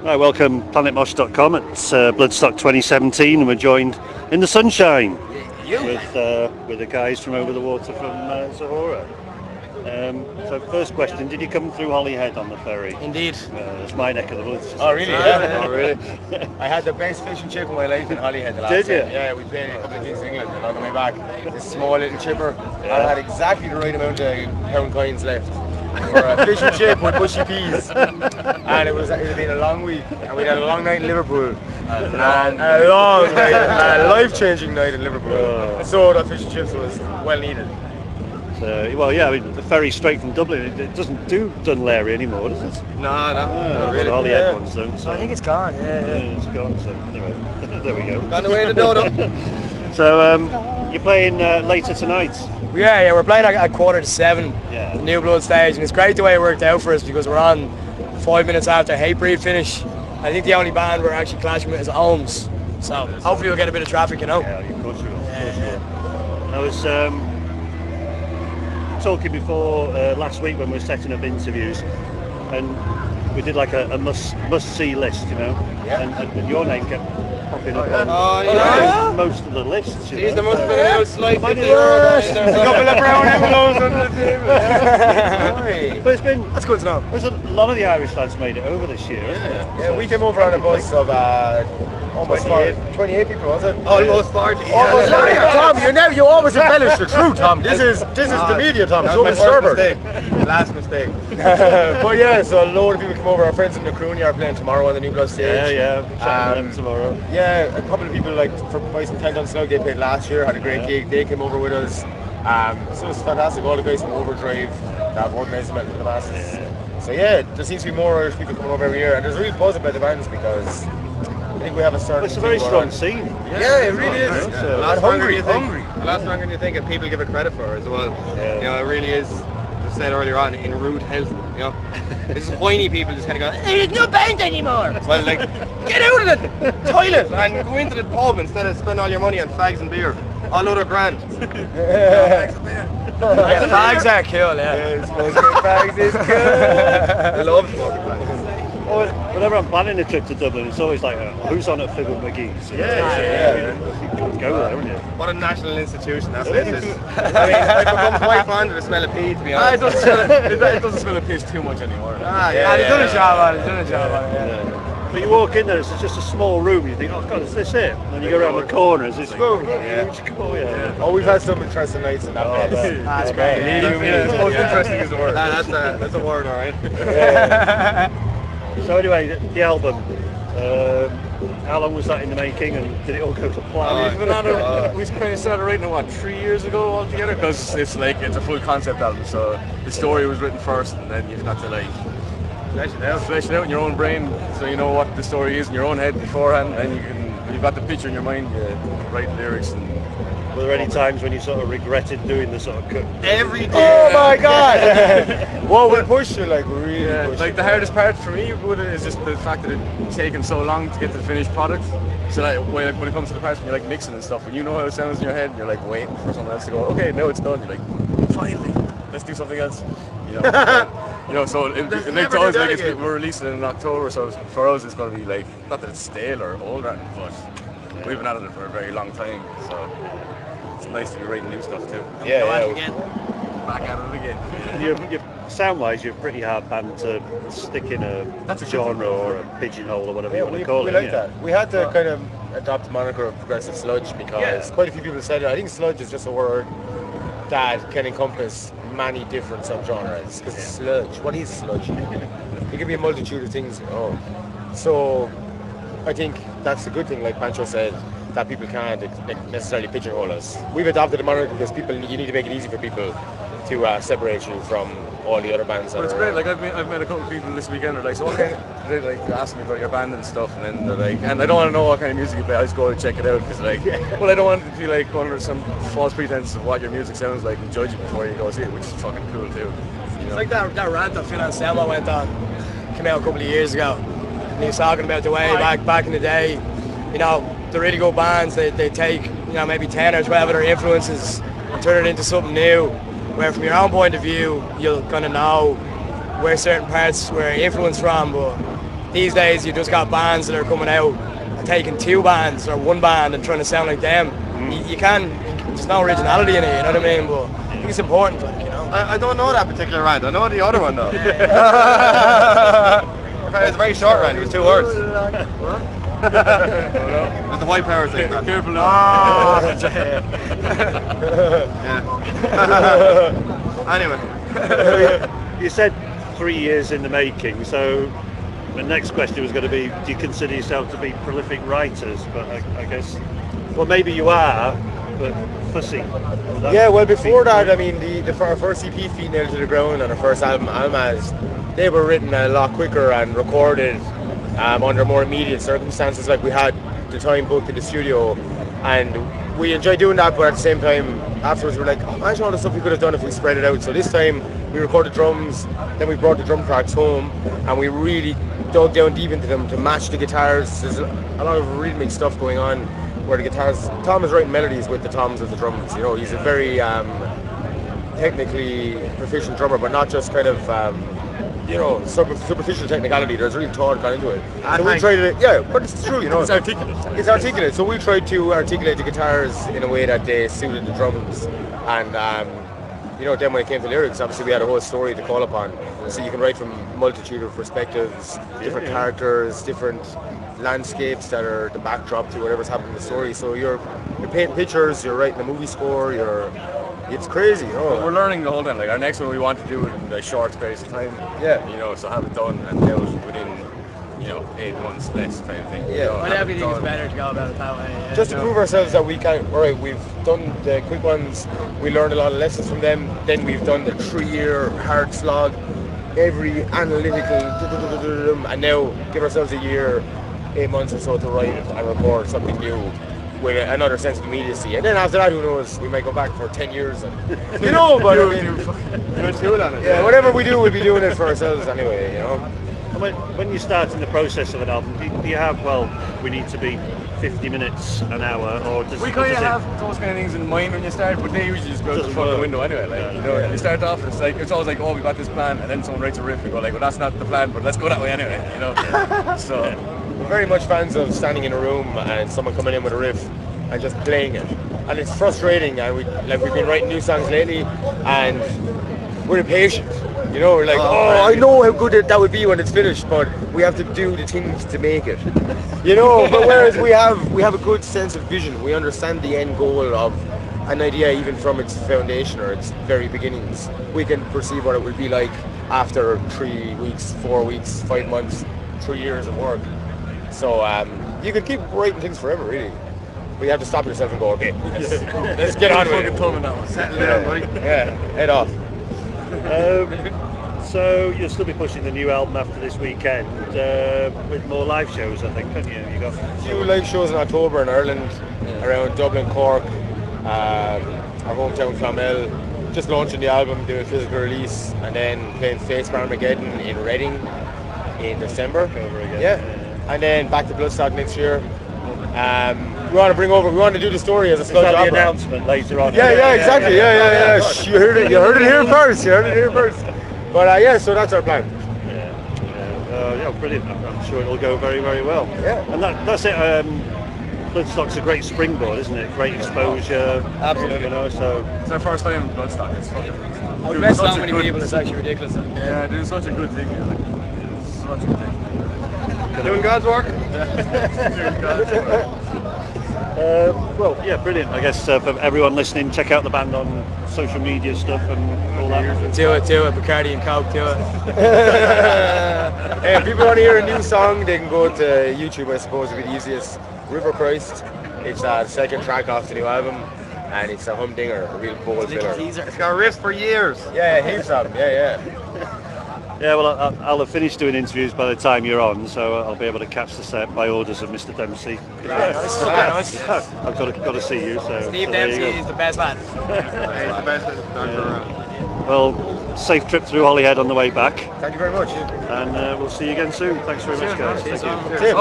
Right, welcome planetmosh.com at Bloodstock 2017, and we're joined in the sunshine with the guys from over the water from Zhora. So first question, did you come through Holyhead on the ferry? Indeed. It's my neck of the woods. Oh really? Yeah. Oh really? I had the best fish and chip of my life in Holyhead the last Did you? time. Yeah, we played a couple of gigs in England and on the way back, this small little chipper, I had exactly the right amount of pound coins left for a fish and chip with bushy peas. And it had been a long week, and we had a long night in Liverpool. And a long night, a life-changing night in Liverpool. So that fish and chips was well needed. Well, yeah, I mean, the ferry straight from Dublin, it doesn't do Dunleary anymore, does it? No, not really. The Holyhead ones don't. So. I think it's gone, yeah. It's gone, so anyway, there we go. On the way to Dodo. So, you're playing later tonight? Yeah, we're playing at 7:15, the New Blood stage, and it's great the way it worked out for us because we're on 5 minutes after Hatebreed finish. I think the only band we're actually clashing with is Ohms, so hopefully we'll get a bit of traffic, you know. Yeah, of course we will. I was talking before last week when we were setting up interviews, and we did like a must-see list, you know, and your name kept popping up on most of the lists. There must have been a slight €50 a couple of brown envelopes under the table. But it's been, that's good to know. There's a lot of the Irish lads made it over this year. Yeah, we came over on a bus of almost 28 people, was it? Almost 40. Almost 40. Tom, you always embellish the truth, Tom. This is the media, Tom. That So was is Sherbert. Last mistake. But yeah, so a load of people come over. Our friends in Macrooney are playing tomorrow on the New Blood stage. Chatting them tomorrow. Yeah, a couple of people like from Vice and Tent on Slug, they played last year, had a great gig. They came over with us. So it's fantastic. All the guys from Overdrive that have organised the Metal for the Masses. So yeah, there seems to be more Irish people coming over every year, and there's a real buzz about the bands because I think we have a certain. It's a very strong scene. Yeah, it really is. A lot stronger hungry. A lot stronger than you think, and people give it credit for as well. Yeah. You know, it really is. As I said earlier on, in rude health. You know, this is whiny people just kind of go, "There's no band anymore." Well, like, get out of the toilet and go into the pub instead of spend all your money on fags and beer. All other grand. Fags are cool, yeah. Smoking fags is good. I love smoking fags. Well, whenever I'm planning a trip to Dublin, it's always like, who's on at Fib and McGee's? Yeah. You go there, wouldn't you? What a national institution that's it is. I mean, I've become quite fond of the smell of pee, to be honest. It doesn't smell of piss too much anymore. He's done a job on it, But you walk in there, it's just a small room, you think, oh God, is this it? And then you go around the corners, it's huge. Oh, we've had some interesting nights in that place. That's great. It's most interesting is the word. That's a word, alright. So anyway, the album, how long was that in the making, and did it all go to plan? We kind of started writing it 3 years ago altogether, because it's a full concept album, so the story was written first and then you've got to flesh it out in your own brain so you know what the story is in your own head beforehand, and when you've got the picture in your mind, you write lyrics. And were there any times when you sort of regretted doing the sort of cut? Every day. Oh my God! Well, we pushed you, like, we really pushed like the hardest part for me is just the fact that it's taken so long to get to the finished product. So like, when it comes to the parts when you're like mixing and stuff, when you know how it sounds in your head, you're like waiting for someone else to go, okay, now it's done. You're like, finally, let's do something else. So we're releasing it in October, so for us it's going to be like, not that it's stale or old, but we've been at it for a very long time, so it's nice to be writing new stuff too. Back at it again. Sound-wise, you're a pretty hard band to stick in a genre or a pigeonhole or whatever you want to call it. We like that. We had to kind of adopt the moniker of progressive sludge because quite a few people said it. I think sludge is just a word that can encompass many different subgenres. Because sludge, what is sludge? It can be a multitude of things. So I think that's a good thing, like Pancho said, that people can't necessarily pigeonhole us. We've adopted the moniker because you need to make it easy for people to separate you from all the other bands. But it's great. Like I've met a couple of people this weekend. They're like, so okay, they like ask me about your band and stuff, and then they're like, and I don't want to know what kind of music you play. I just go and check it out because well, I don't want it to be like under some false pretense of what your music sounds like and judge it before you go see it, which is fucking cool too. It's like that rant that Phil Anselmo went on, came out a couple of years ago, and he was talking about the way back in the day, the really good bands, they take, maybe 10 or 12 of their influences and turn it into something new, where from your own point of view, you'll kind of know where certain parts were influenced from, but these days you just got bands that are coming out taking 2 bands or 1 band and trying to sound like them. You can't. There's no originality in it. You know what I mean? But I think it's important. Like, you know. I don't know that particular rant. I know the other one though. It was a very short rant. It was 2 words. It was the white power thing. Man. Careful now. Anyway. You said 3 years in the making, so the next question was going to be, do you consider yourself to be prolific writers? But I guess, well, maybe you are, but fussy. Yeah, well, before that, I mean, our first EP, Feet Nailed to the Ground, and our first album, Almaz, they were written a lot quicker and recorded under more immediate circumstances. Like, we had the time booked in the studio, and we enjoyed doing that, but at the same time, afterwards we were like, oh, imagine all the stuff we could have done if we spread it out. So this time, we recorded drums, then we brought the drum tracks home, and we really dug down deep into them to match the guitars. There's a lot of rhythmic stuff going on, where the guitars, Tom is writing melodies with the toms of the drums. You know, he's a very technically proficient drummer, but not just kind of superficial technicality. There's real thought gone into it. So we tried it, yeah, but it's true, you know. It's articulate. It's articulate. So we tried to articulate the guitars in a way that they suited the drums, and then when it came to lyrics, obviously we had a whole story to call upon. So you can write from a multitude of perspectives, different characters, different landscapes that are the backdrop to whatever's happening in the story. So you're painting pictures, you're writing a movie score, it's crazy, you know. We're learning the whole time. Like, our next one, we want to do it in a short space of time. Yeah. You know, so have it done and out within, 8 months less kind of thing. Yeah. You know, I have definitely it think it's done. better to go about it that way. Yeah. Just to prove ourselves that we can. All right, we've done the quick ones. We learned a lot of lessons from them. Then we've done the 3-year hard slog, every analytical, and now give ourselves a year, 8 months or so to write and record something new with another sense of immediacy. And then after that, who knows? We might go back for 10 years. And, but I mean, yeah, whatever we do, we'll be doing it for ourselves anyway. You know. When you start in the process of an album, do you have, we need to be 50 minutes, an hour, or does We kind of have those kind of things in mind when you start, but they usually just go out the front of the window anyway. Like, you start off, it's always like, oh, we got this plan, and then someone writes a riff, we go like, well, that's not the plan, but let's go that way anyway. You know. So we're very much fans of standing in a room and someone coming in with a riff and just playing it, and it's frustrating. And we've been writing new songs lately, and we're impatient. You know, we're like, I know how good that would be when it's finished, but we have to do the things to make it. You know, but whereas we have a good sense of vision. We understand the end goal of an idea even from its foundation or its very beginnings. We can perceive what it would be like after 3 weeks, 4 weeks, 5 months, 3 years of work. So you can keep writing things forever, really. But you have to stop yourself and go, okay, let's get on with it. Settle down, buddy. Yeah, head off. So you'll still be pushing the new album after this weekend with more live shows, I think, haven't you? You got a few live shows in October in Ireland, around Dublin, Cork, our hometown Clonmel. Just launching the album, doing a physical release, and then playing Face for Armageddon in Reading in December. Yeah, and then back to Bloodstock next year. We want to do the story as a sludge opera. The announcement later on. Yeah, exactly. Yeah. Shh, you heard it here first. But so that's our plan. Brilliant. I'm sure it'll go very, very well. Yeah. And that's it. Bloodstock's a great springboard, isn't it? Great exposure. Absolutely. You know, so it's our first time in Bloodstock. It's fucking. I've met so many people. It's actually ridiculous. Yeah, doing such a good thing. Such a good thing. Doing God's work. Doing God's work. Brilliant. I guess for everyone listening, check out the band on social media stuff and all that. Do it, Bacardi and Coke, do it. Hey, if people want to hear a new song, they can go to YouTube, I suppose would be the easiest. River Christ. It's the second track off the new album, and it's a humdinger, a real bowl filler. It's got riffs for years. Yeah, heaps of them. Yeah. Yeah, well, I'll have finished doing interviews by the time you're on, so I'll be able to catch the set by orders of Mr. Dempsey. I've got to see you. So Steve Dempsey is the best man. He's the best doctor around. Well, safe trip through Holyhead on the way back. Thank you very much. And we'll see you again soon. Thanks very much, guys. Thank you. Tip.